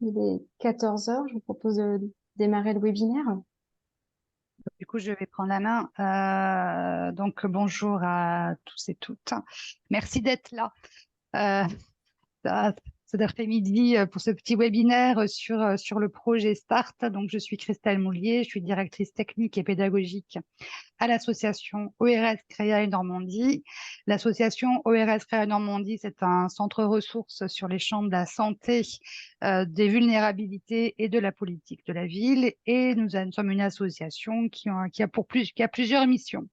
Il est 14 heures. Je vous propose de démarrer le webinaire. Du coup, je vais prendre la main. Donc, bonjour à tous et toutes. Merci d'être là euh, cet après-midi pour ce petit webinaire sur le projet START. Donc, je suis Christelle Moulier, je suis directrice technique et pédagogique à l'association ORS Créa Normandie. L'association ORS Créa Normandie, c'est un centre ressources sur les champs de la santé, des vulnérabilités et de la politique de la ville. Et nous sommes une association qui a plusieurs missions.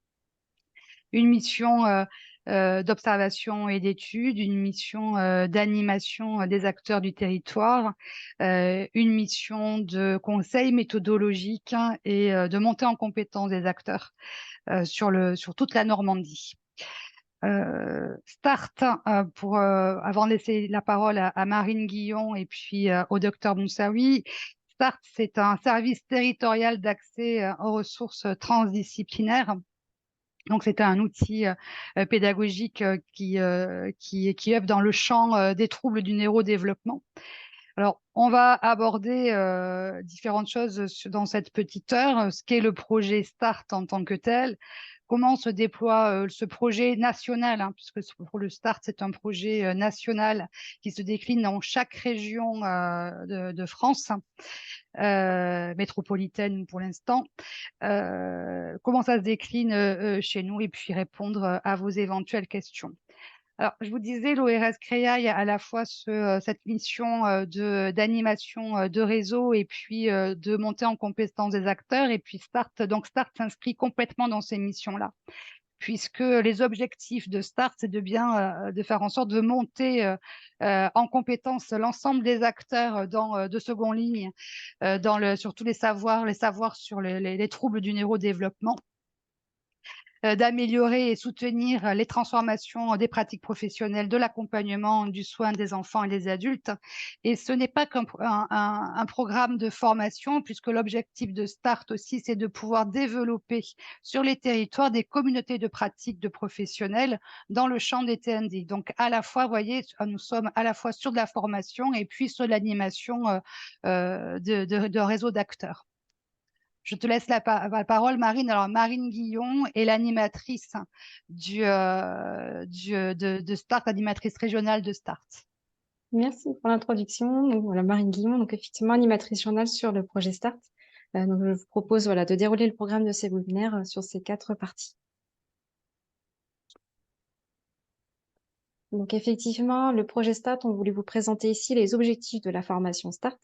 Une mission d'observation et d'études, une mission d'animation des acteurs du territoire, une mission de conseil méthodologique et de montée en compétence des acteurs sur toute la Normandie. Start, avant de laisser la parole à Marine Guillon et puis au docteur Moussaoui. Start, c'est un service territorial d'accès aux ressources transdisciplinaires. Donc, c'est un outil pédagogique qui œuvre dans le champ des troubles du neurodéveloppement. Alors, on va aborder différentes choses dans cette petite heure, ce qu'est le projet START en tant que tel, comment se déploie ce projet national, hein, puisque pour le START, c'est un projet national qui se décline dans chaque région de France, métropolitaine pour l'instant. Comment ça se décline chez nous et puis répondre à vos éventuelles questions. Alors, je vous disais, l'ORS Créa, il y a à la fois cette mission d'animation de réseau et puis de montée en compétence des acteurs. Et puis Start, donc Start s'inscrit complètement dans ces missions-là, puisque les objectifs de Start, c'est de faire en sorte de monter en compétence l'ensemble des acteurs de seconde ligne sur tous les savoirs sur les troubles du neurodéveloppement, d'améliorer et soutenir les transformations des pratiques professionnelles, de l'accompagnement, du soin des enfants et des adultes. Et ce n'est pas qu'un programme de formation, puisque l'objectif de START aussi, c'est de pouvoir développer sur les territoires des communautés de pratiques de professionnels dans le champ des TND. Donc, à la fois, vous voyez, nous sommes à la fois sur de la formation et puis sur l'animation de réseaux d'acteurs. Je te laisse la parole, Marine. Alors, Marine Guillon est l'animatrice de Start, animatrice régionale de Start. Merci pour l'introduction. Donc, voilà, Marine Guillon, donc effectivement animatrice journal sur le projet START. Donc, je vous propose de dérouler le programme de ces webinaires sur ces 4 parties. Donc, effectivement, le projet START, on voulait vous présenter ici les objectifs de la formation START.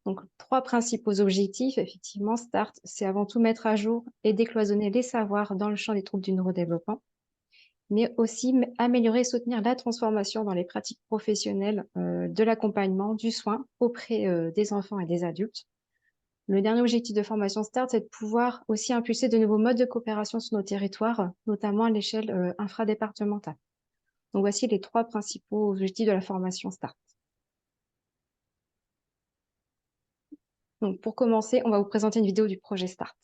Donc, 3 principaux objectifs. Effectivement, START, c'est avant tout mettre à jour et décloisonner les savoirs dans le champ des troubles du neurodéveloppement, mais aussi améliorer et soutenir la transformation dans les pratiques professionnelles de l'accompagnement, du soin auprès des enfants et des adultes. Le dernier objectif de formation START, c'est de pouvoir aussi impulser de nouveaux modes de coopération sur nos territoires, notamment à l'échelle infradépartementale. Donc, voici les 3 principaux objectifs de la formation START. Donc, pour commencer, on va vous présenter une vidéo du projet START.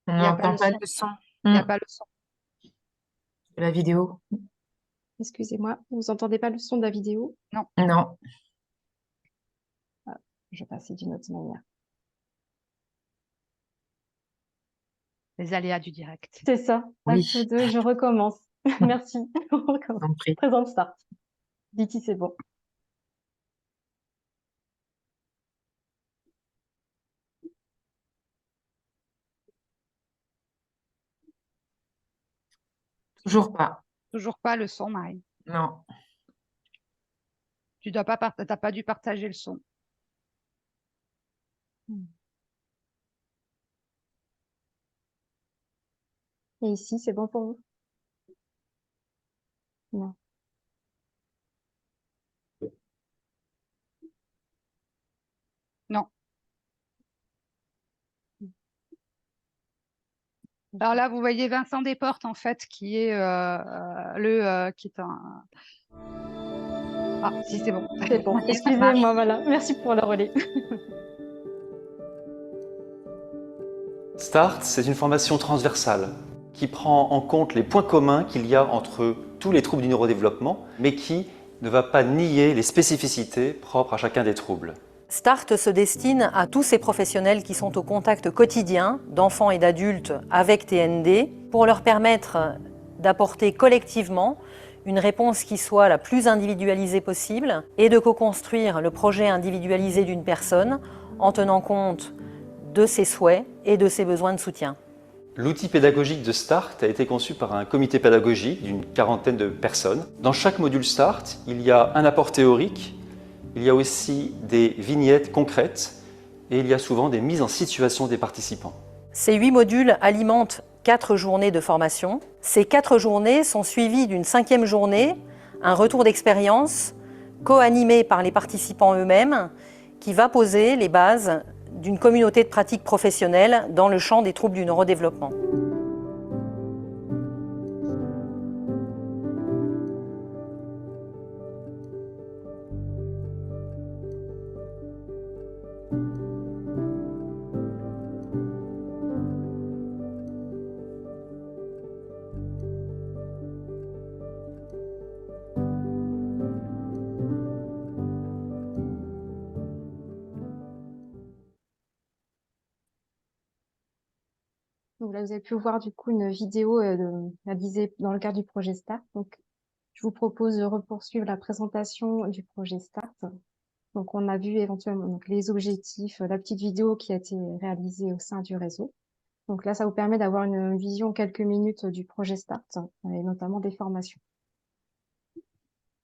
On Il n'y a pas n'entend le pas son. le son Il n'y a pas le son. de la vidéo. Excusez-moi, vous entendez pas le son de la vidéo? Non. Non. Je vais passer d'une autre manière. Les aléas du direct. C'est ça. Oui. Acte 2, je recommence. Merci. On recommence. T'en prie. Présente START. Vicky, c'est bon. Toujours pas. Toujours pas le son, Marine. Non. Tu n'as pas dû partager le son. Et ici, c'est bon pour vous? Non. Non. Alors là, vous voyez Vincent Desportes, en fait, qui est qui est un. Ah, si c'est bon. C'est bon, Ça marche. excusez-moi, voilà. Merci pour le relais. START, c'est une formation transversale qui prend en compte les points communs qu'il y a entre tous les troubles du neurodéveloppement, mais qui ne va pas nier les spécificités propres à chacun des troubles. START se destine à tous ces professionnels qui sont au contact quotidien d'enfants et d'adultes avec TND pour leur permettre d'apporter collectivement une réponse qui soit la plus individualisée possible et de co-construire le projet individualisé d'une personne en tenant compte de ses souhaits et de ses besoins de soutien. L'outil pédagogique de START a été conçu par un comité pédagogique d'une quarantaine de personnes. Dans chaque module START, il y a un apport théorique, il y a aussi des vignettes concrètes et il y a souvent des mises en situation des participants. Ces 8 modules alimentent 4 journées de formation. Ces 4 journées sont suivies d'une 5e journée, un retour d'expérience co-animé par les participants eux-mêmes qui va poser les bases d'une communauté de pratique professionnelle dans le champ des troubles du neurodéveloppement. Donc là, vous avez pu voir du coup une vidéo réalisée dans le cadre du projet START. Donc, je vous propose de poursuivre la présentation du projet START. Donc, on a vu éventuellement donc, les objectifs, la petite vidéo qui a été réalisée au sein du réseau. Donc là, ça vous permet d'avoir une vision en quelques minutes du projet START et notamment des formations.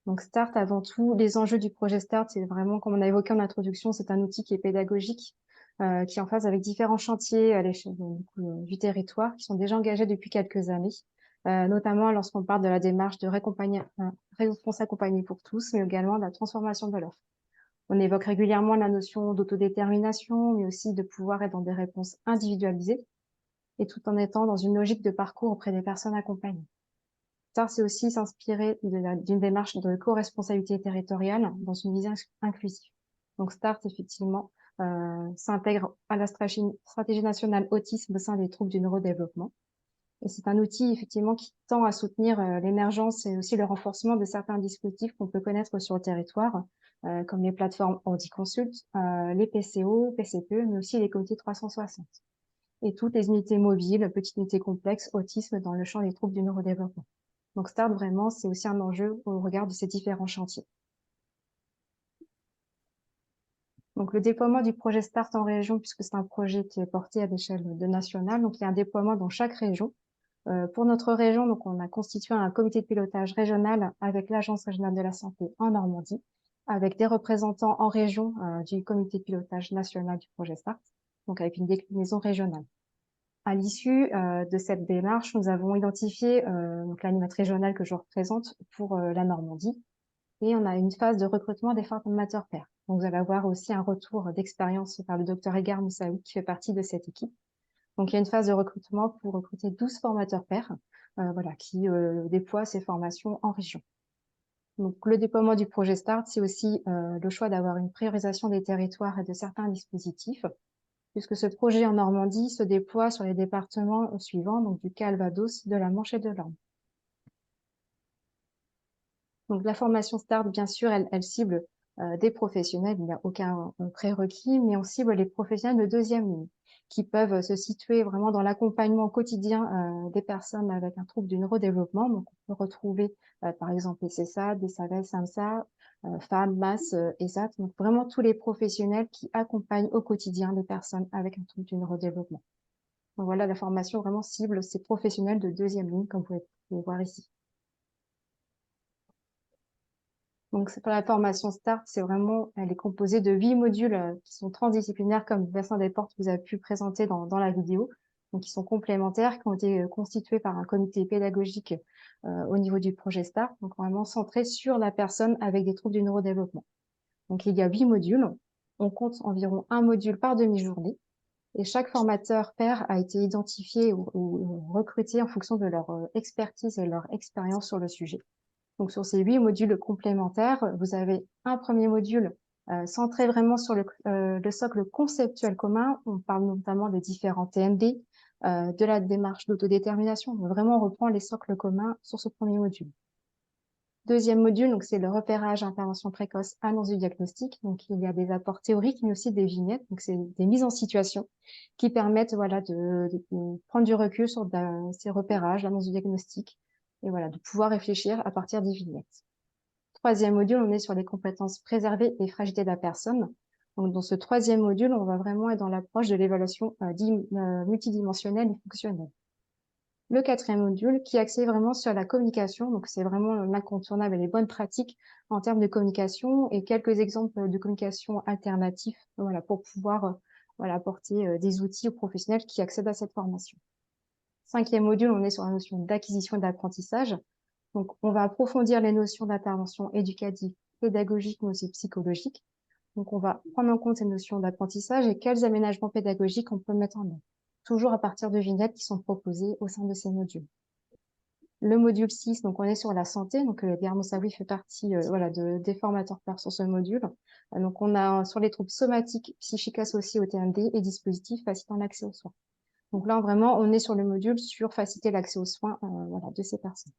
Donc START, avant tout, les enjeux du projet START, c'est vraiment, comme on a évoqué en introduction, c'est un outil qui est pédagogique, qui est en phase avec différents chantiers à l'échelle du territoire, qui sont déjà engagés depuis quelques années, notamment lorsqu'on parle de la démarche de réponse accompagnée pour tous, mais également de la transformation de l'offre. On évoque régulièrement la notion d'autodétermination, mais aussi de pouvoir être dans des réponses individualisées, et tout en étant dans une logique de parcours auprès des personnes accompagnées. START, c'est aussi s'inspirer d'une démarche de co-responsabilité territoriale dans une vision inclusive. Donc START, effectivement, s'intègre à la stratégie nationale autisme au sein des troubles du neurodéveloppement. Et c'est un outil, effectivement, qui tend à soutenir l'émergence et aussi le renforcement de certains dispositifs qu'on peut connaître sur le territoire, comme les plateformes HandiConsult, les PCO, PCPE, mais aussi les comités 360. Et toutes les unités mobiles, petites unités complexes, autisme dans le champ des troubles du neurodéveloppement. Donc START, vraiment, c'est aussi un enjeu au regard de ces différents chantiers. Donc le déploiement du projet START en région, puisque c'est un projet qui est porté à l'échelle nationale, donc il y a un déploiement dans chaque région. Pour notre région, donc on a constitué un comité de pilotage régional avec l'Agence régionale de la santé en Normandie, avec des représentants en région du comité de pilotage national du projet START, donc avec une déclinaison régionale. À l'issue de cette démarche, nous avons identifié donc l'animatrice régionale que je représente pour la Normandie, et on a une phase de recrutement des formateurs pairs. Donc, vous allez avoir aussi un retour d'expérience par le docteur Edgar Moussaoui qui fait partie de cette équipe. Donc, il y a une phase de recrutement pour recruter 12 formateurs pairs, voilà, qui déploient ces formations en région. Donc, le déploiement du projet START, c'est aussi le choix d'avoir une priorisation des territoires et de certains dispositifs, puisque ce projet en Normandie se déploie sur les départements suivants, donc du Calvados, de la Manche et de l'Orne. Donc la formation START, bien sûr, elle cible des professionnels, il n'y a aucun prérequis, mais on cible les professionnels de deuxième ligne, qui peuvent se situer vraiment dans l'accompagnement quotidien des personnes avec un trouble du neurodéveloppement. Donc on peut retrouver par exemple les CESAD, les SAVEL, SAMSA, FAM, MAS, ESAT, donc vraiment tous les professionnels qui accompagnent au quotidien les personnes avec un trouble du neurodéveloppement. Donc voilà, la formation vraiment cible ces professionnels de deuxième ligne, comme vous pouvez voir ici. Donc, pour la formation START, elle est composée de 8 modules qui sont transdisciplinaires, comme Vincent Desportes vous a pu présenter dans la vidéo, donc qui sont complémentaires, qui ont été constitués par un comité pédagogique au niveau du projet START, donc vraiment centré sur la personne avec des troubles du neurodéveloppement. Donc, il y a 8 modules. On compte environ un module par demi-journée. Et chaque formateur pair a été identifié ou recruté en fonction de leur expertise et leur expérience sur le sujet. Donc, sur ces 8 modules complémentaires, vous avez un premier module centré vraiment sur le socle conceptuel commun. On parle notamment des différents TND, de la démarche d'autodétermination. Donc, vraiment, on reprend les socles communs sur ce premier module. Deuxième module, donc c'est le repérage, intervention précoce, annonce du diagnostic. Donc, il y a des apports théoriques, mais aussi des vignettes. Donc, c'est des mises en situation qui permettent, voilà, de prendre du recul sur ces repérages, l'annonce du diagnostic, et voilà, de pouvoir réfléchir à partir des vignettes. Troisième module, on est sur les compétences préservées et fragilité de la personne. Donc, dans ce troisième module, on va vraiment être dans l'approche de l'évaluation multidimensionnelle et fonctionnelle. Le quatrième module qui est axé vraiment sur la communication, donc c'est vraiment l'incontournable et les bonnes pratiques en termes de communication et quelques exemples de communication alternatifs, voilà, pour pouvoir voilà, apporter des outils aux professionnels qui accèdent à cette formation. Cinquième module, on est sur la notion d'acquisition et d'apprentissage. Donc, on va approfondir les notions d'intervention éducative, pédagogique, mais aussi psychologique. Donc, on va prendre en compte ces notions d'apprentissage et quels aménagements pédagogiques on peut mettre en œuvre, toujours à partir de vignettes qui sont proposées au sein de ces modules. Le module 6, donc on est sur la santé, donc Guillermo Sabri fait partie voilà, des formateurs pairs sur ce module. Donc, on a sur les troubles somatiques, psychiques associés au TND et dispositifs facilitant l'accès aux soins. Donc là, vraiment, on est sur le module sur faciliter l'accès aux soins voilà, de ces personnes.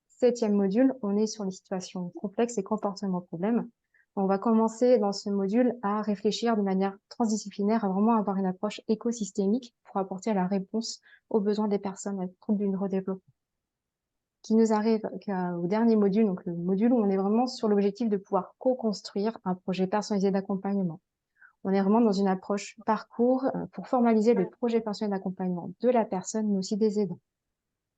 Septième module, on est sur les situations complexes et comportements problèmes. On va commencer dans ce module à réfléchir de manière transdisciplinaire, à vraiment avoir une approche écosystémique pour apporter la réponse aux besoins des personnes avec troubles du neurodéveloppement. Qui nous arrive au dernier module, donc le module où on est vraiment sur l'objectif de pouvoir co-construire un projet personnalisé d'accompagnement. On est vraiment dans une approche parcours pour formaliser le projet personnel d'accompagnement de la personne, mais aussi des aidants.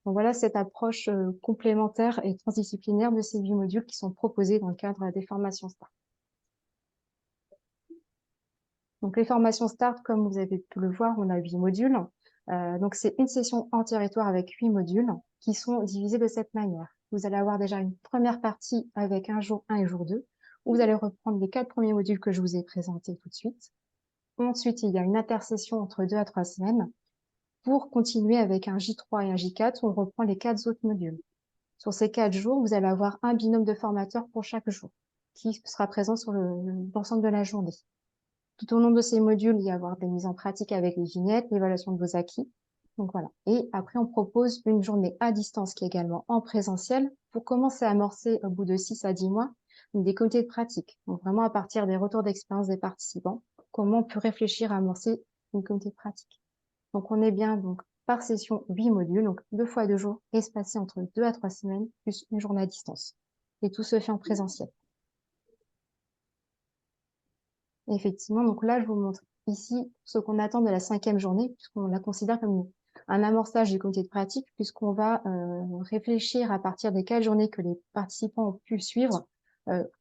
Donc voilà cette approche complémentaire et transdisciplinaire de ces 8 modules qui sont proposés dans le cadre des formations START. Donc les formations START, comme vous avez pu le voir, on a 8 modules. Donc c'est une session en territoire avec 8 modules qui sont divisés de cette manière. Vous allez avoir déjà une première partie avec un jour 1 et jour 2, où vous allez reprendre les 4 premiers modules que je vous ai présentés tout de suite. Ensuite, il y a une intersession entre 2 à 3 semaines pour continuer avec un J3 et un J4 où on reprend les 4 autres modules. Sur ces 4 jours, vous allez avoir un binôme de formateurs pour chaque jour qui sera présent sur l'ensemble de la journée. Tout au long de ces modules, il y a avoir des mises en pratique avec les vignettes, l'évaluation de vos acquis. Donc voilà. Et après, on propose une journée à distance qui est également en présentiel pour commencer à amorcer au bout de 6 à 10 mois des comités de pratique. Donc vraiment à partir des retours d'expérience des participants, comment on peut réfléchir à amorcer une comité de pratique. Donc on est bien donc par session 8 modules, donc 2 fois 2 jours, espacés entre 2 à 3 semaines, plus une journée à distance. Et tout se fait en présentiel. Et effectivement, donc là, je vous montre ici ce qu'on attend de la 5e journée, puisqu'on la considère comme un amorçage du comité de pratique, puisqu'on va réfléchir à partir des 4 journées que les participants ont pu suivre,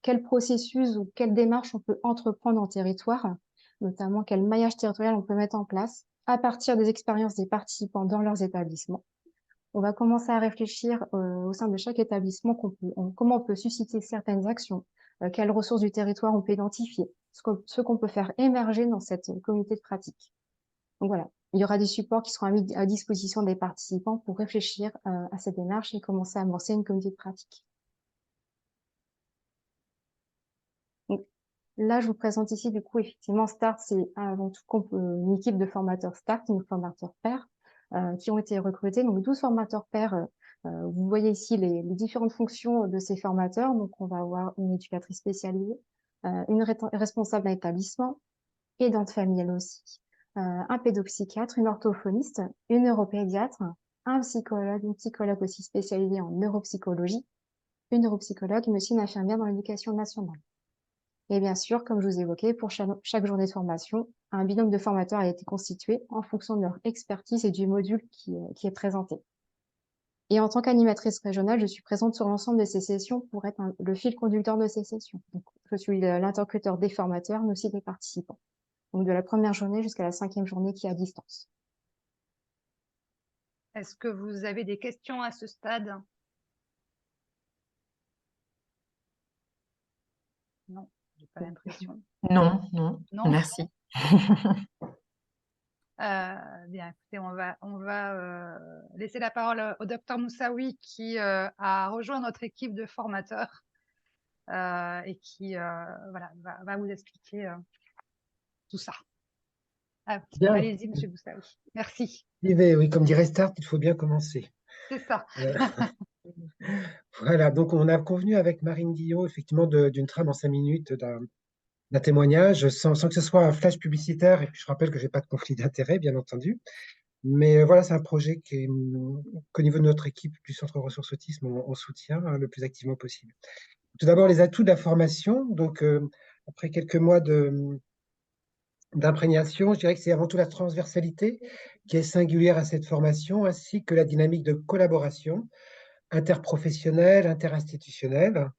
quel processus ou quelle démarche on peut entreprendre en territoire, notamment quel maillage territorial on peut mettre en place à partir des expériences des participants dans leurs établissements. On va commencer à réfléchir au sein de chaque établissement comment on peut susciter certaines actions, quelles ressources du territoire on peut identifier, ce qu'on peut faire émerger dans cette communauté de pratique. Donc voilà, il y aura des supports qui seront mis à disposition des participants pour réfléchir à cette démarche et commencer à amorcer une communauté de pratique. Donc, là, je vous présente ici, du coup, effectivement, START, c'est avant tout une équipe de formateurs START, une formateurs pairs, qui ont été recrutés. Donc, 12 formateurs pairs. Vous voyez ici les différentes fonctions de ces formateurs. Donc, on va avoir une éducatrice spécialisée, une responsable d'un établissement, aidante familiale aussi, un pédopsychiatre, une orthophoniste, une neuropédiatre, un psychologue, une psychologue aussi spécialisée en neuropsychologie, une neuropsychologue, mais aussi une infirmière dans l'éducation nationale. Et bien sûr, comme je vous évoquais, pour chaque journée de formation, un binôme de formateurs a été constitué en fonction de leur expertise et du module qui est présenté. Et en tant qu'animatrice régionale, je suis présente sur l'ensemble de ces sessions pour être le fil conducteur de ces sessions. Donc, je suis l'interlocuteur des formateurs, mais aussi des participants. Donc, de la première journée jusqu'à la 5e journée qui est à distance. Est-ce que vous avez des questions à ce stade? Non, j'ai pas l'impression. Non, non, Non. merci. Bien, écoutez, on va laisser la parole au docteur Moussaoui qui a rejoint notre équipe de formateurs et qui voilà, va vous expliquer tout ça. Bien, Allez-y, monsieur Moussaoui. Merci. oui, comme dirait Start, il faut bien commencer. C'est ça. Voilà, donc on a convenu avec Marine Guillot, effectivement, d'une trame en 5 minutes, d'un témoignage, sans que ce soit un flash publicitaire. Et puis je rappelle que je n'ai pas de conflit d'intérêt, bien entendu. Mais voilà, c'est un projet qu'au niveau de notre équipe du Centre Ressources Autisme, on soutient le plus activement possible. Tout d'abord, les atouts de la formation. Donc, après quelques mois d'imprégnation, je dirais que c'est avant tout la transversalité qui est singulière à cette formation, ainsi que la dynamique de collaboration interprofessionnelle, interinstitutionnelle.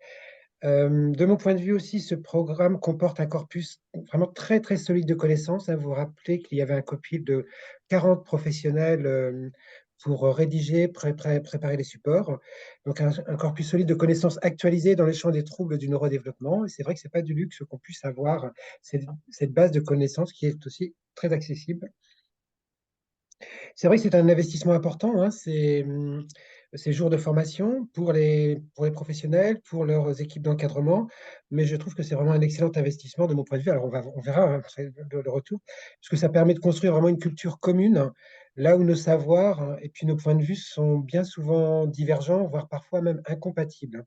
De mon point de vue aussi, ce programme comporte un corpus vraiment très, très solide de connaissances. Vous vous rappelez qu'il y avait un compil de 40 professionnels pour rédiger, préparer les supports. Donc, un corpus solide de connaissances actualisées dans les champs des troubles du neurodéveloppement. Et c'est vrai que ce n'est pas du luxe qu'on puisse avoir cette base de connaissances qui est aussi très accessible. C'est vrai que c'est un investissement important, hein, ces jours de formation pour les professionnels, pour leurs équipes d'encadrement, mais je trouve que c'est vraiment un excellent investissement de mon point de vue. Alors, on verra hein, le retour, parce que ça permet de construire vraiment une culture commune, là où nos savoirs et puis nos points de vue sont bien souvent divergents, voire parfois même incompatibles.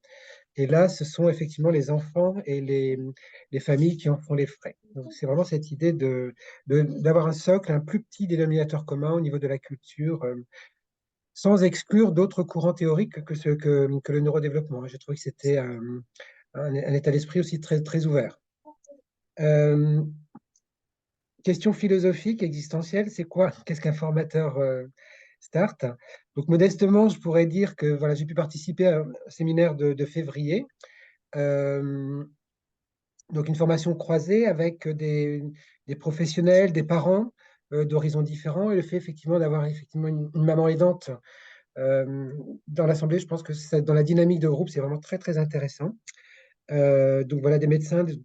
Et là, ce sont effectivement les enfants et les familles qui en font les frais. Donc, c'est vraiment cette idée d'avoir un socle, un plus petit dénominateur commun au niveau de la culture, sans exclure d'autres courants théoriques que le neurodéveloppement. J'ai trouvé que c'était un état d'esprit aussi très, très ouvert. Question philosophique, existentielle, c'est quoi? Qu'est-ce qu'un formateur Start? Donc, modestement, je pourrais dire que voilà, j'ai pu participer à un séminaire de février. Donc, une formation croisée avec des professionnels, des parents d'horizons différents, et le fait effectivement d'avoir effectivement une maman aidante dans l'assemblée, je pense que dans la dynamique de groupe, c'est vraiment très, très intéressant. Donc, voilà, des médecins de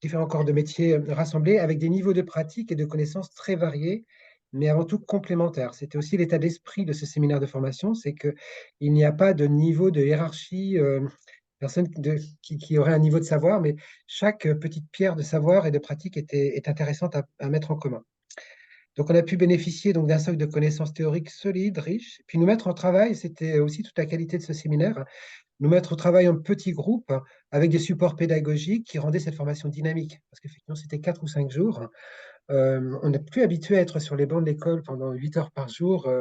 différents corps de métiers rassemblés avec des niveaux de pratique et de connaissances très variés, mais avant tout complémentaires. C'était aussi l'état d'esprit de ce séminaire de formation, c'est qu'il n'y a pas de niveau de hiérarchie personne qui aurait un niveau de savoir, mais chaque petite pierre de savoir et de pratique est intéressante à mettre en commun. Donc, on a pu bénéficier donc d'un socle de connaissances théoriques solides, riches, puis nous mettre en travail, c'était aussi toute la qualité de ce séminaire, nous mettre au travail en petits groupes avec des supports pédagogiques qui rendaient cette formation dynamique. Parce qu'effectivement, c'était 4 ou 5 jours. On n'est plus habitué à être sur les bancs de l'école pendant 8 heures par jour.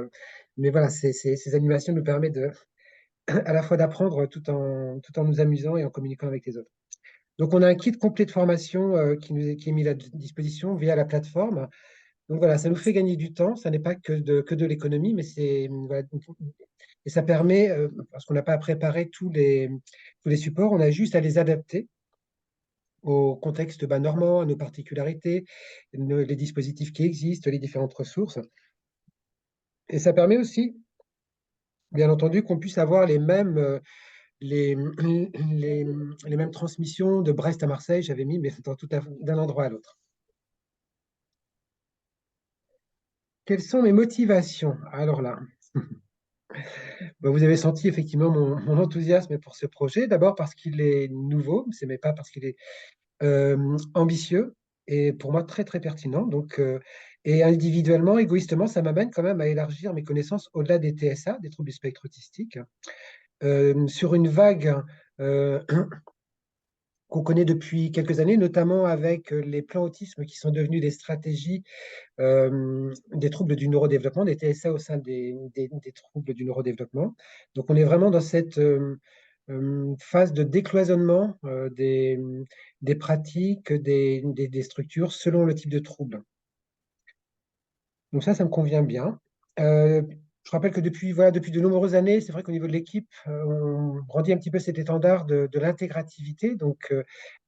Mais voilà, ces animations nous permettent à la fois d'apprendre tout en nous amusant et en communiquant avec les autres. Donc, on a un kit complet de formation qui est mis à disposition via la plateforme. Donc, voilà, ça nous fait gagner du temps. Ça n'est pas que de l'économie, mais voilà, et ça permet, parce qu'on n'a pas à préparer tous les supports, on a juste à les adapter au contexte normand, à nos particularités, les dispositifs qui existent, les différentes ressources. Et ça permet aussi, bien entendu, qu'on puisse avoir les mêmes les mêmes transmissions de Brest à Marseille, j'avais mis, mais d'un endroit à l'autre. Quelles sont mes motivations? Alors là, vous avez senti effectivement mon enthousiasme pour ce projet. D'abord parce qu'il est nouveau, mais pas parce qu'il est ambitieux et pour moi très très pertinent. Donc, et individuellement, égoïstement, ça m'amène quand même à élargir mes connaissances au-delà des TSA, des troubles du spectre autistique, sur une vague qu'on connaît depuis quelques années, notamment avec les plans autisme qui sont devenus des stratégies des troubles du neurodéveloppement, des TSA au sein des troubles du neurodéveloppement. Donc, on est vraiment dans cette phase de décloisonnement des pratiques, des structures selon le type de trouble. Donc ça me convient bien. Je rappelle que depuis de nombreuses années, c'est vrai qu'au niveau de l'équipe, on brandit un petit peu cet étendard de l'intégrativité, donc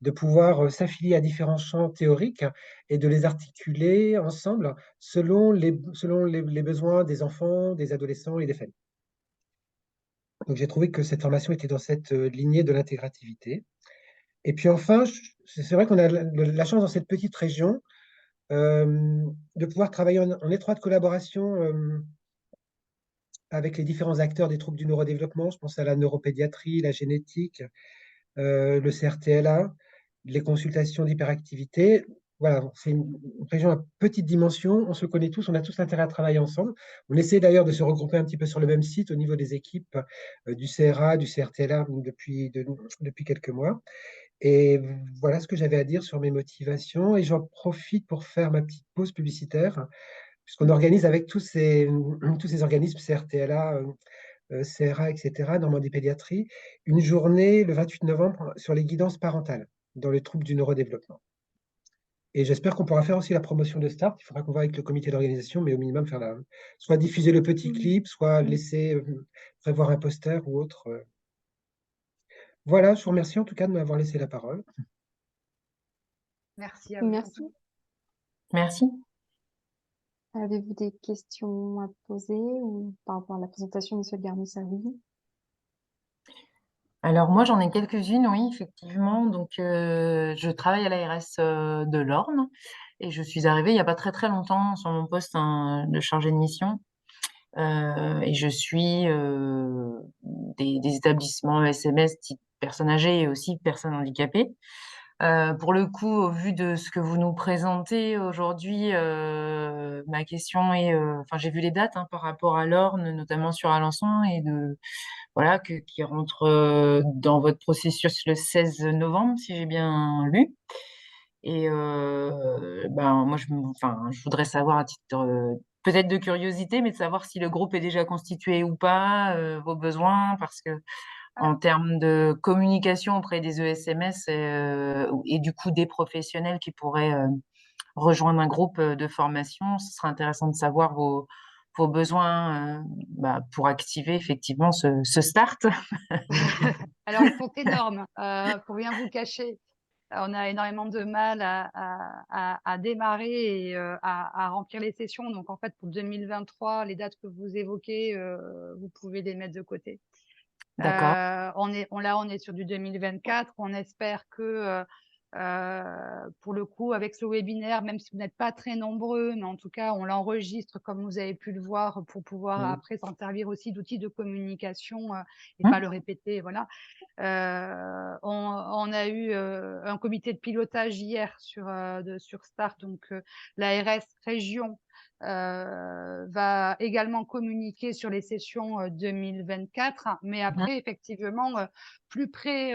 de pouvoir s'affilier à différents champs théoriques et de les articuler ensemble selon les besoins des enfants, des adolescents et des familles. Donc j'ai trouvé que cette formation était dans cette lignée de l'intégrativité. Et puis enfin, c'est vrai qu'on a la chance dans cette petite région de pouvoir travailler en étroite collaboration avec les différents acteurs des troubles du neurodéveloppement. Je pense à la neuropédiatrie, la génétique, le CRTLA, les consultations d'hyperactivité. Voilà, c'est une région à petite dimension. On se connaît tous, on a tous intérêt à travailler ensemble. On essaie d'ailleurs de se regrouper un petit peu sur le même site au niveau des équipes du CRA, du CRTLA depuis quelques mois. Et voilà ce que j'avais à dire sur mes motivations. Et j'en profite pour faire ma petite pause publicitaire, puisqu'on organise avec tous ces organismes CRTLA, CRA, etc., Normandie Pédiatrie, une journée le 28 novembre sur les guidances parentales dans les troubles du neurodéveloppement. Et j'espère qu'on pourra faire aussi la promotion de Start. Il faudra qu'on voit avec le comité d'organisation, mais au minimum faire soit diffuser le petit clip, soit laisser prévoir un poster ou autre. Voilà, je vous remercie en tout cas de m'avoir laissé la parole. Merci à vous. Merci. Merci. Avez-vous des questions à poser ou par rapport à la présentation de M. Garnier-Serville? Alors moi, j'en ai quelques-unes, oui, effectivement. Donc, je travaille à l'ARS de l'Orne et je suis arrivée il n'y a pas très très longtemps sur mon poste de chargée de mission. Et je suis des établissements SMS type personnes âgées et aussi personnes handicapées. Pour le coup, au vu de ce que vous nous présentez aujourd'hui, ma question est, enfin, j'ai vu les dates par rapport à l'Orne, notamment sur Alençon, et voilà, qui rentre dans votre processus le 16 novembre, si j'ai bien lu. Et ben, moi, je voudrais savoir à titre peut-être de curiosité, mais de savoir si le groupe est déjà constitué ou pas, vos besoins, parce que en termes de communication auprès des ESMS et du coup des professionnels qui pourraient rejoindre un groupe de formation, ce serait intéressant de savoir vos besoins pour activer effectivement ce start. Alors, ils sont énormes, pour rien vous cacher. On a énormément de mal à démarrer et à remplir les sessions. Donc, en fait, pour 2023, les dates que vous évoquez, vous pouvez les mettre de côté. D'accord. On est sur du 2024. On espère que pour le coup, avec ce webinaire, même si vous n'êtes pas très nombreux, mais en tout cas, on l'enregistre comme vous avez pu le voir pour pouvoir après s'en servir aussi d'outils de communication et pas le répéter. Voilà. On a eu un comité de pilotage hier sur Start, donc l'ARS région va également communiquer sur les sessions 2024, mais après, effectivement, plus près,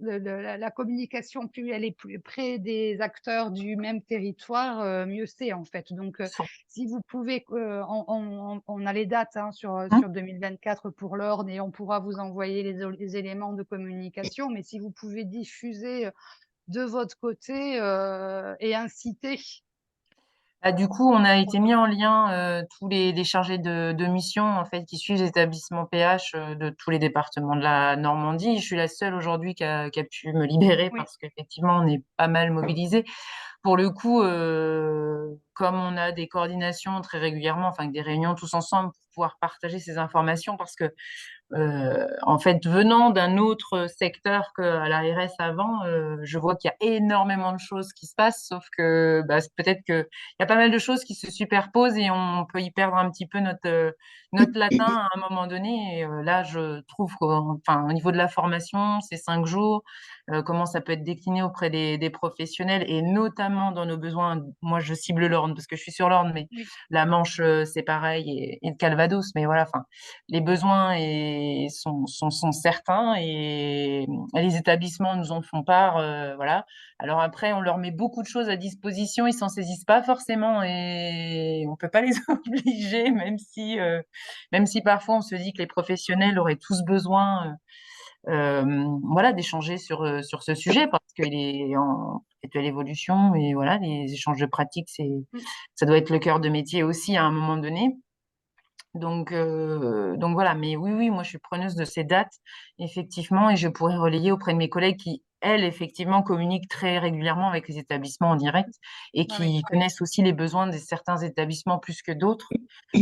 la communication, plus elle est plus près des acteurs du même territoire, mieux c'est en fait. Donc, si vous pouvez, on a les dates sur 2024 pour l'Orne et on pourra vous envoyer les éléments de communication, mais si vous pouvez diffuser de votre côté et inciter. Du coup, on a été mis en lien tous les chargés de mission en fait qui suivent les établissements PH de tous les départements de la Normandie. Je suis la seule aujourd'hui qui a pu me libérer parce qu'effectivement, on est pas mal mobilisés. Pour le coup, comme on a des coordinations très régulièrement, enfin des réunions tous ensemble pour pouvoir partager ces informations, parce que en fait, venant d'un autre secteur qu'à l'ARS avant, je vois qu'il y a énormément de choses qui se passent, sauf que peut-être qu'il y a pas mal de choses qui se superposent et on peut y perdre un petit peu notre latin à un moment donné. Et là, je trouve qu'au niveau de la formation, ces 5 jours, comment ça peut être décliné auprès des professionnels et notamment dans nos besoins. Moi, je cible l'Orne parce que je suis sur l'Orne, mais la Manche, c'est pareil, et le Calvados. Mais voilà, les besoins sont certains et les établissements nous en font part. Voilà. Alors après, on leur met beaucoup de choses à disposition, ils s'en saisissent pas forcément et on peut pas les obliger, même si parfois on se dit que les professionnels auraient tous besoin voilà, d'échanger sur ce sujet parce qu'il est en perpétuelle évolution et voilà, les échanges de pratiques, ça doit être le cœur de métier aussi à un moment donné. Donc voilà, mais oui, moi je suis preneuse de ces dates, effectivement, et je pourrais relayer auprès de mes collègues qui, elles, effectivement, communiquent très régulièrement avec les établissements en direct et qui connaissent aussi les besoins de certains établissements plus que d'autres,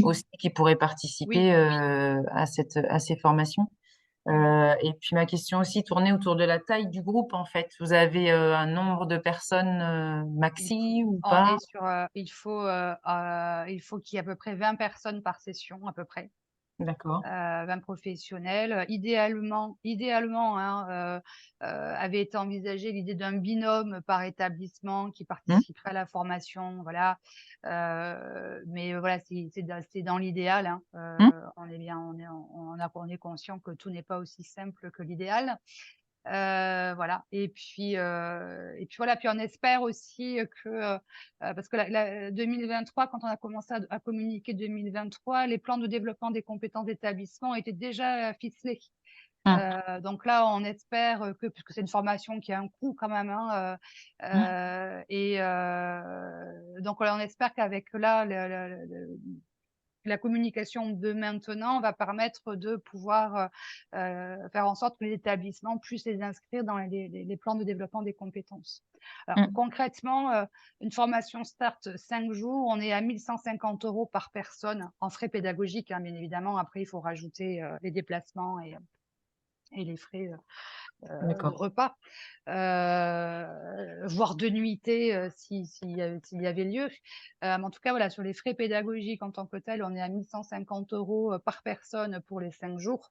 aussi qui pourraient participer à ces formations. Et puis ma question aussi tournait autour de la taille du groupe, en fait. Vous avez un nombre de personnes maxi ou On pas? est sur, il faut qu'il y ait à peu près 20 personnes par session, à peu près. D'accord. 20 professionnels. Idéalement, hein, avait été envisagée l'idée d'un binôme par établissement qui participerait à la formation, voilà. Mais voilà, c'est dans l'idéal, hein. On est bien, on est conscient que tout n'est pas aussi simple que l'idéal. Voilà. Et puis voilà. Puis on espère aussi que parce que 2023, quand on a commencé à communiquer 2023, les plans de développement des compétences d'établissement étaient déjà ficelés. Donc là, on espère que, puisque c'est une formation qui a un coût quand même, hein, donc voilà, on espère qu'avec là la communication de maintenant va permettre de pouvoir faire en sorte que les établissements puissent les inscrire dans les plans de développement des compétences. Alors, concrètement, une formation Start 5 jours, on est à 1 150 € par personne en frais pédagogiques, hein, bien évidemment. Après, il faut rajouter les déplacements et les frais de repas, voire de nuitée s'il y avait lieu. Mais en tout cas, voilà, sur les frais pédagogiques en tant que tels, on est à 1 150 € par personne pour les 5 jours.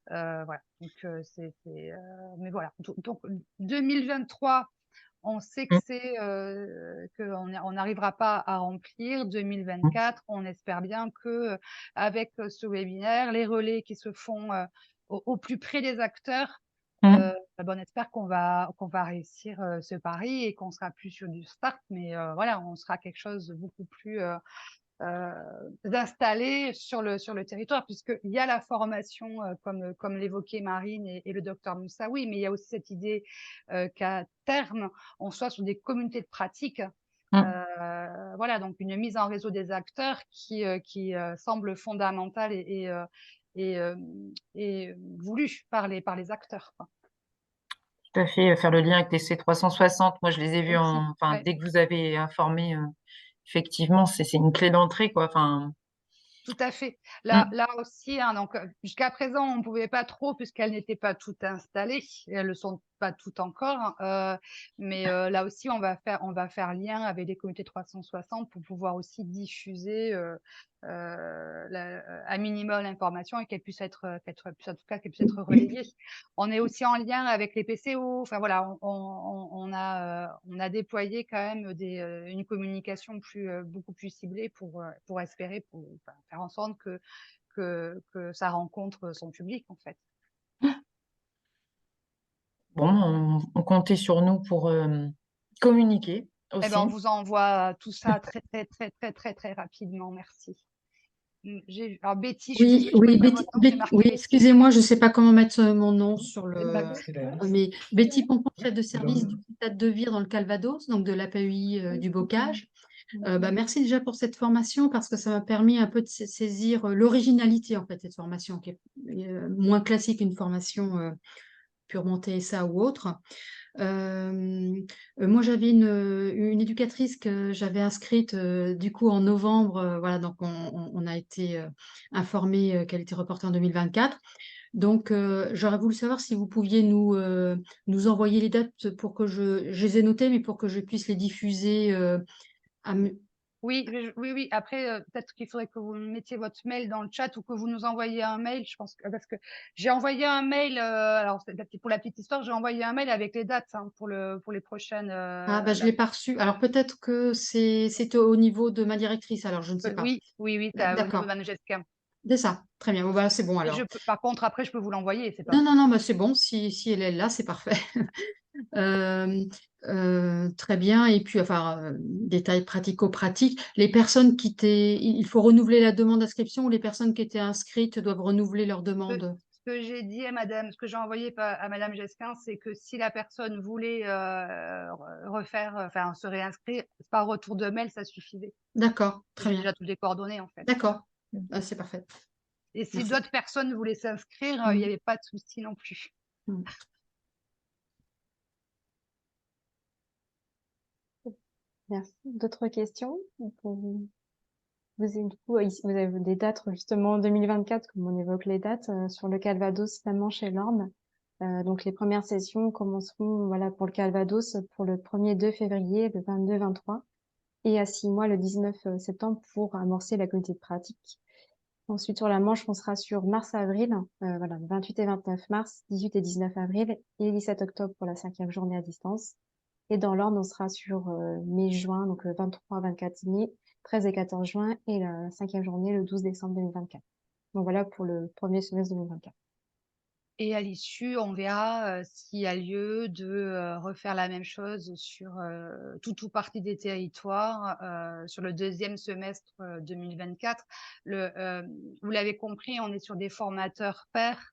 Voilà, donc mais voilà. Donc 2023, on sait que qu'on n'arrivera pas à remplir. 2024, on espère bien que avec ce webinaire, les relais qui se font au plus près des acteurs, on espère qu'on va réussir ce pari et qu'on sera plus sur du start, mais voilà, on sera quelque chose de beaucoup plus installé sur le territoire, puisqu'il y a la formation, comme l'évoquait Marine et le docteur Moussaoui, mais il y a aussi cette idée qu'à terme, on soit sur des communautés de pratique. Voilà, donc une mise en réseau des acteurs qui semble fondamentale et voulue par les acteurs, quoi. Tout à fait, faire le lien avec les C360. Moi, je les ai vus Aussi, ouais. dès que vous avez informé, effectivement, c'est une clé d'entrée, quoi. Tout à fait. Là aussi, hein, donc jusqu'à présent, on ne pouvait pas trop puisqu'elles n'étaient pas toutes installées. Et elles ne le sont pas toutes encore. Mais là aussi, on va faire lien avec les comités 360 pour pouvoir aussi diffuser à minimum l'information et qu'elle puisse être, en tout cas, qu'elle puisse être relayée. On est aussi en lien avec les PCO. Enfin voilà, on a déployé quand même une communication beaucoup plus ciblée pour espérer, faire en sorte que ça rencontre son public, en fait. Bon, on comptait sur nous pour communiquer Eh aussi. ben, on vous envoie tout ça très, très, très, très, très, très rapidement. Merci. Alors, Betty, je suis désolée, je Oui, connais pas votre nom, c'est marqué oui, Betty. excusez-moi, je ne sais pas comment mettre mon nom sur le. C'est la- Mais Betty Pompon, chef de service du Stade de Vire dans le Calvados, donc de l'APEI du Bocage. Merci déjà pour cette formation parce que ça m'a permis un peu de saisir l'originalité en fait de cette formation qui est moins classique qu'une formation purement TSA ou autre. Moi, j'avais une éducatrice que j'avais inscrite du coup en novembre. Voilà, donc on a été informé qu'elle était reportée en 2024. Donc, j'aurais voulu savoir si vous pouviez nous envoyer les dates pour que je les ai notées, mais pour que je puisse les diffuser à, Oui, oui. Après, peut-être qu'il faudrait que vous mettiez votre mail dans le chat ou que vous nous envoyiez un mail. Je pense que, parce que j'ai envoyé un mail, alors pour la petite histoire, j'ai envoyé un mail avec les dates, hein, pour les prochaines. Ah, je ne l'ai pas reçu. Alors, peut-être que c'est au niveau de ma directrice, alors je ne sais pas. Oui, c'est au niveau de D'accord. Manojevska. C'est ça. Très bien. Bon, voilà, c'est bon alors. Par contre, après, je peux vous l'envoyer, c'est pas. Non, c'est bon. Si elle est là, c'est parfait. Très bien. Et puis, détails pratico-pratiques. Les personnes il faut renouveler la demande d'inscription ou les personnes qui étaient inscrites doivent renouveler leur demande? Ce que j'ai dit à madame, ce que j'ai envoyé à madame Jesquin, c'est que si la personne voulait se réinscrire, par retour de mail, ça suffisait. D'accord, très J'ai bien. déjà toutes les coordonnées, en fait. D'accord, c'est parfait. Et si Merci. d'autres personnes voulaient s'inscrire, il n'y avait pas de souci non plus. Merci. D'autres questions? Du coup, ici, vous avez des dates justement en 2024, comme on évoque les dates, sur le Calvados, la Manche et l'Orne. Donc les premières sessions commenceront voilà, pour le Calvados pour le 1er 2 février, le 22-23, et à 6 mois, le 19 septembre, pour amorcer la communauté de pratique. Ensuite, sur la Manche, on sera sur mars-avril, voilà, 28 et 29 mars, 18 et 19 avril, et 17 octobre pour la 5e journée à distance. Et dans l'Orne, on sera sur mai-juin, donc le 23-24 mai, 13 et 14 juin, et la 5e journée, le 12 décembre 2024. Donc voilà pour le premier semestre 2024. Et à l'issue, on verra s'il y a lieu de refaire la même chose sur tout ou partie des territoires sur le deuxième semestre 2024. Vous l'avez compris, on est sur des formateurs pairs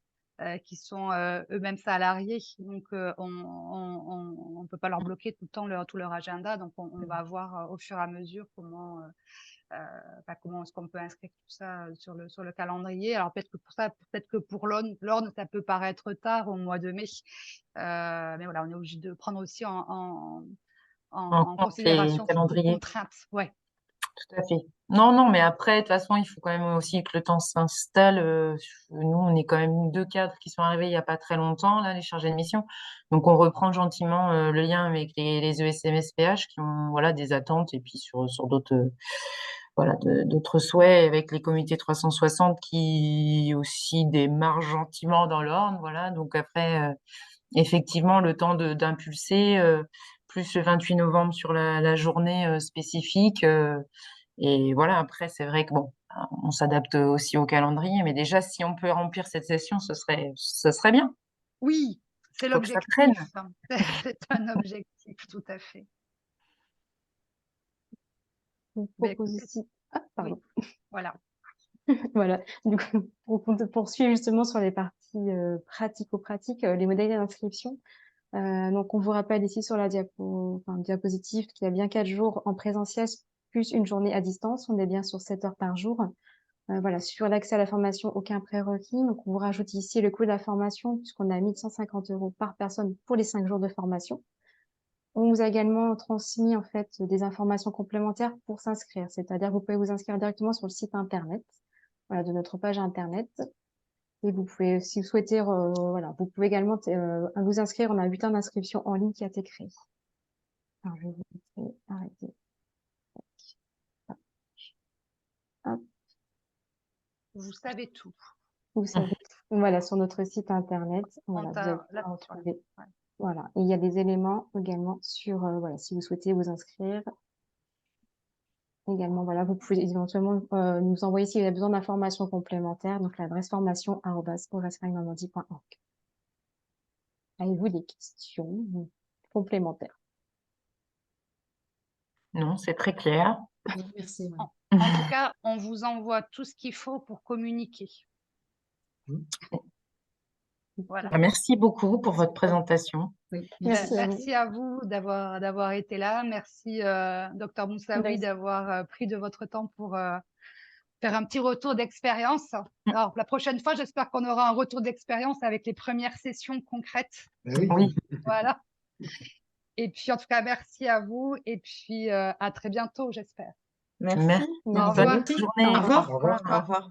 qui sont eux-mêmes salariés, donc on ne peut pas leur bloquer tout le temps tout leur agenda, donc on va voir au fur et à mesure comment comment est-ce qu'on peut inscrire tout ça sur le calendrier. Alors peut-être que pour l'Orne, ça peut paraître tard au mois de mai, mais voilà, on est obligé de prendre aussi en compte les considération ces calendriers. contraintes. Ouais. Tout à fait. Non, mais après, de toute façon, il faut quand même aussi que le temps s'installe. Nous, on est quand même 2 cadres qui sont arrivés il n'y a pas très longtemps, là, les chargés de mission. Donc, on reprend gentiment le lien avec les ESMSPH qui ont voilà, des attentes et puis sur d'autres voilà, d'autres souhaits avec les comités 360 qui aussi démarrent gentiment dans l'ordre. Voilà. Donc, après, effectivement, le temps d'impulser, plus le 28 novembre sur la journée spécifique. Et voilà, après, c'est vrai que bon, on s'adapte aussi au calendrier, mais déjà, si on peut remplir cette session, ce serait bien. Oui, c'est Faut que ça l'objectif. traîne. C'est un objectif, tout à fait. Je vous Mais propose écoutez, aussi... Ah, pardon. voilà. Voilà, du coup, pour poursuivre justement sur les parties pratico-pratiques, les modalités d'inscription. Donc, on vous rappelle ici sur la diapositive qu'il y a bien 4 jours en présentiel plus une journée à distance. On est bien sur 7 heures par jour. Voilà, sur l'accès à la formation, aucun prérequis. Donc, on vous rajoute ici le coût de la formation puisqu'on a 1 150 € par personne pour les 5 jours de formation. On vous a également transmis en fait des informations complémentaires pour s'inscrire. C'est-à-dire que vous pouvez vous inscrire directement sur le site internet, voilà, de notre page internet. Et vous pouvez, si vous souhaitez, voilà, vous pouvez également vous inscrire. On a un bulletin d'inscription en ligne qui a été créé. Alors, je vais vous arrêter. Hop, Vous savez tout. vous savez, voilà, sur notre site internet, voilà, vous allez Là, pouvoir voilà. retrouver. Ouais. Voilà, et il y a des éléments également sur, voilà, si vous souhaitez vous inscrire. Également, voilà, vous pouvez éventuellement nous envoyer si vous avez besoin d'informations complémentaires, donc l'adresse formation@orasfagnormandie.org. Avez-vous des questions complémentaires? Non, c'est très clair. Merci. Ouais. En tout cas, on vous envoie tout ce qu'il faut pour communiquer. Voilà. Merci beaucoup pour votre présentation. Oui, Merci à vous. Merci à vous d'avoir été là. Merci, Dr Moussaoui, d'avoir pris de votre temps pour faire un petit retour d'expérience. Alors, la prochaine fois, j'espère qu'on aura un retour d'expérience avec les premières sessions concrètes. Oui. Voilà. Et puis, en tout cas, merci à vous. Et puis, à très bientôt, j'espère. Merci. Au revoir. Bonne journée. Au revoir. Au revoir. Au revoir. Au revoir.